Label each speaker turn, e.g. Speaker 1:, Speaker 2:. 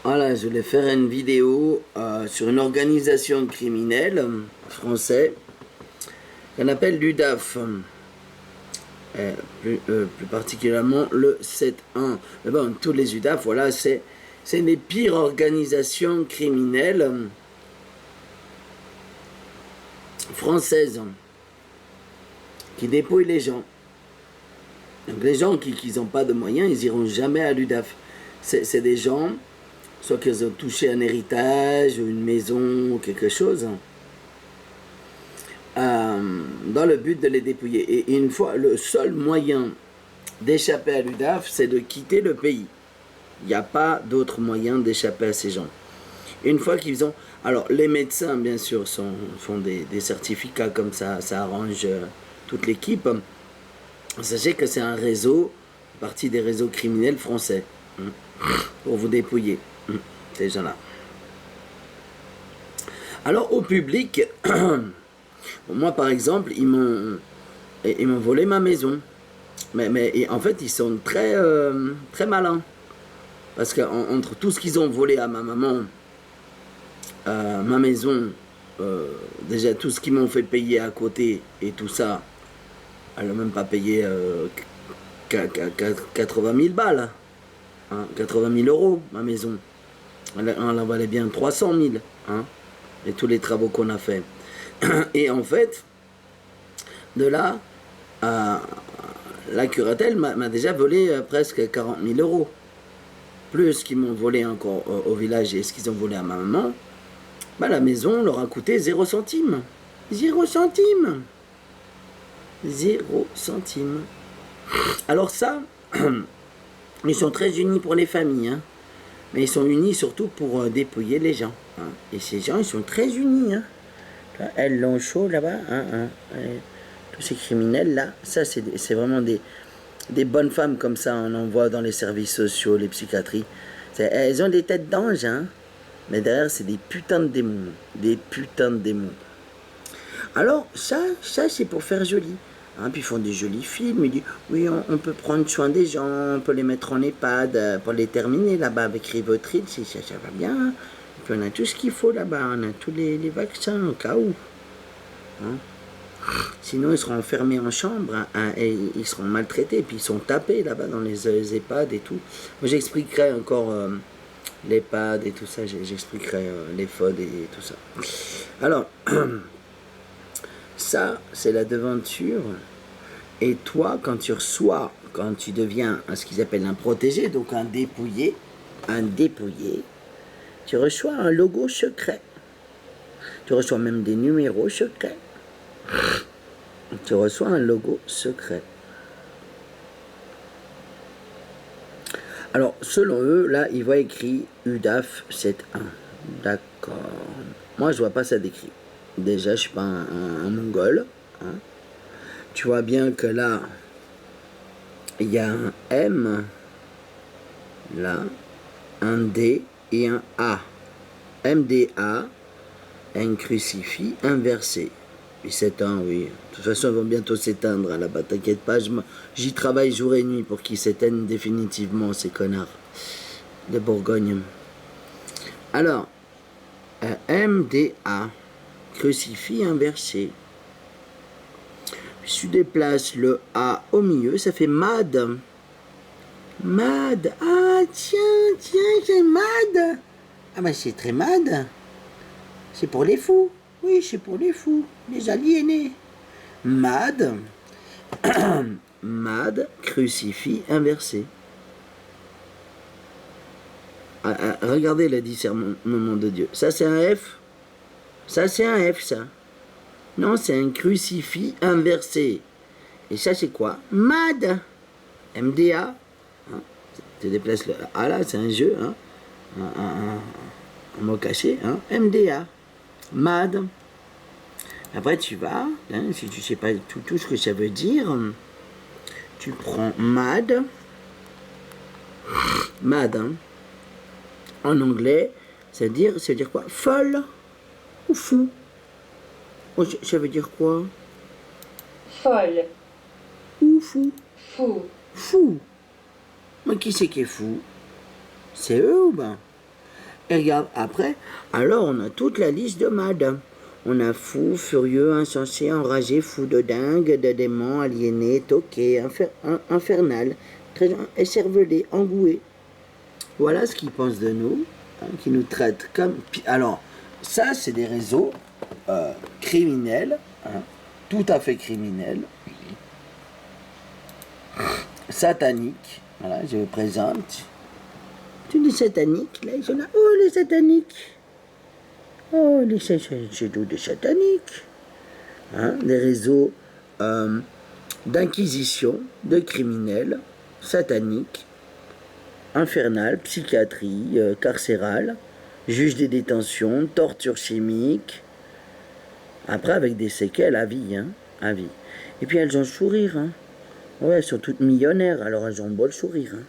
Speaker 1: Voilà, je voulais faire une vidéo sur une organisation criminelle française qu'on appelle l'UDAF, plus particulièrement le 7-1. Mais bon, tous les UDAF, voilà, c'est les pires organisations criminelles françaises qui dépouillent les gens. Donc les gens qui n'ont pas de moyens, ils iront jamais à l'UDAF. C'est des gens, soit qu'ils ont touché un héritage ou une maison ou quelque chose, dans le but de les dépouiller. Et une fois, le seul moyen d'échapper à l'UDAF, c'est de quitter le pays. Il n'y a pas d'autre moyen d'échapper à ces gens. Une fois qu'ils ont... Alors, les médecins, bien sûr, font des certificats comme ça arrange toute l'équipe. Sachez que c'est un réseau, partie des réseaux criminels français, pour vous dépouiller, ces gens-là. Alors, au public, moi, par exemple, ils m'ont volé ma maison. Mais en fait, ils sont très, très malins. Parce qu'entre tout ce qu'ils ont volé à ma maman, ma maison, déjà tout ce qu'ils m'ont fait payer à côté et tout ça, elle n'a même pas payé 80 000 balles, hein, 80 000 euros, ma maison. Elle en valait bien 300 000, hein, et tous les travaux qu'on a fait. Et en fait, de là, la curatelle m'a déjà volé presque 40 000 euros. Plus ce qu'ils m'ont volé encore au village et ce qu'ils ont volé à ma maman, bah, la maison leur a coûté 0 centime. 0 centime. 0 centime. Alors ça, ils sont très unis pour les familles, hein, mais ils sont unis surtout pour dépouiller les gens. Hein. Et ces gens, ils sont très unis. Hein. Elles l'ont chaud là-bas. Hein. Tous ces criminels là, ça c'est vraiment des bonnes femmes comme ça, on en voit dans les services sociaux, les psychiatries. Elles ont des têtes d'ange, hein, mais derrière c'est des putains de démons. Des putains de démons. Alors ça c'est pour faire joli. Hein, puis ils font des jolis films, ils disent oui on peut prendre soin des gens, on peut les mettre en EHPAD pour les terminer là-bas avec Rivotril, ça va bien. Hein. Et puis on a tout ce qu'il faut là-bas, on a tous les vaccins au cas où. Hein. Sinon, ils seront enfermés en chambre, hein, et ils seront maltraités, et puis ils sont tapés là-bas dans les EHPAD et tout. Moi, j'expliquerai encore l'EHPAD et tout ça, j'expliquerai les FOD et tout ça. Alors, ça, c'est la devanture. Et toi, quand tu deviens ce qu'ils appellent un protégé, donc un dépouillé, tu reçois un logo secret. Tu reçois même des numéros secrets. Tu reçois un logo secret. Alors, selon eux, là, ils voient écrit UDAF 7.1. D'accord. Moi, je vois pas ça décrit. Déjà, je suis pas un mongol. Hein. Tu vois bien que là, il y a un M, là, un D et un A. MDA, un crucifix inversé. Puis 7 ans, oui. De toute façon, ils vont bientôt s'éteindre là-bas. T'inquiète pas, j'y travaille jour et nuit pour qu'ils s'éteignent définitivement, ces connards de Bourgogne. Alors, MDA, crucifix inversé. Puis tu déplaces le A au milieu, ça fait MAD. MAD. Ah, tiens, c'est MAD. Ah, bah, c'est très MAD. C'est pour les fous. Oui, c'est pour les fous, les aliénés. MAD, MAD, crucifix inversé. Regardez le discernement de Dieu. Ça, c'est un F. Ça, c'est un F, ça. Non, c'est un crucifix inversé. Et ça, c'est quoi? MAD. MDA. Hein? Tu déplaces le A là, c'est un jeu. Hein? Un mot caché. Hein? MDA. MAD. Après tu vas, hein, si tu sais pas tout ce que ça veut dire, tu prends MAD. MAD, hein, en anglais, ça veut dire quoi? Folle ou fou? Oh, ça veut dire quoi?
Speaker 2: Folle.
Speaker 1: Ou fou?
Speaker 2: Fou.
Speaker 1: Fou. Mais qui c'est qui est fou? C'est eux ou ben? Et regarde, après, alors on a toute la liste de MAD. On a fou, furieux, insensé, enragé, fou de dingue, de dément, aliéné, toqué, infernal, très écervelé, engoué. Voilà ce qu'ils pensent de nous, hein, qui nous traitent comme... Alors, ça, c'est des réseaux criminels, hein, tout à fait criminels, sataniques. Voilà, je vous présente. Tu dis satanique, là, ils sont là. Oh, les sataniques. Oh, c'est tout des sataniques. Hein, des réseaux d'inquisition, de criminels, sataniques, infernal, psychiatrie, carcérale, juge des détentions, torture chimique. Après, avec des séquelles à vie, hein, à vie. Et puis elles ont le sourire, hein. Ouais, elles sont toutes millionnaires, alors elles ont le beau sourire, hein.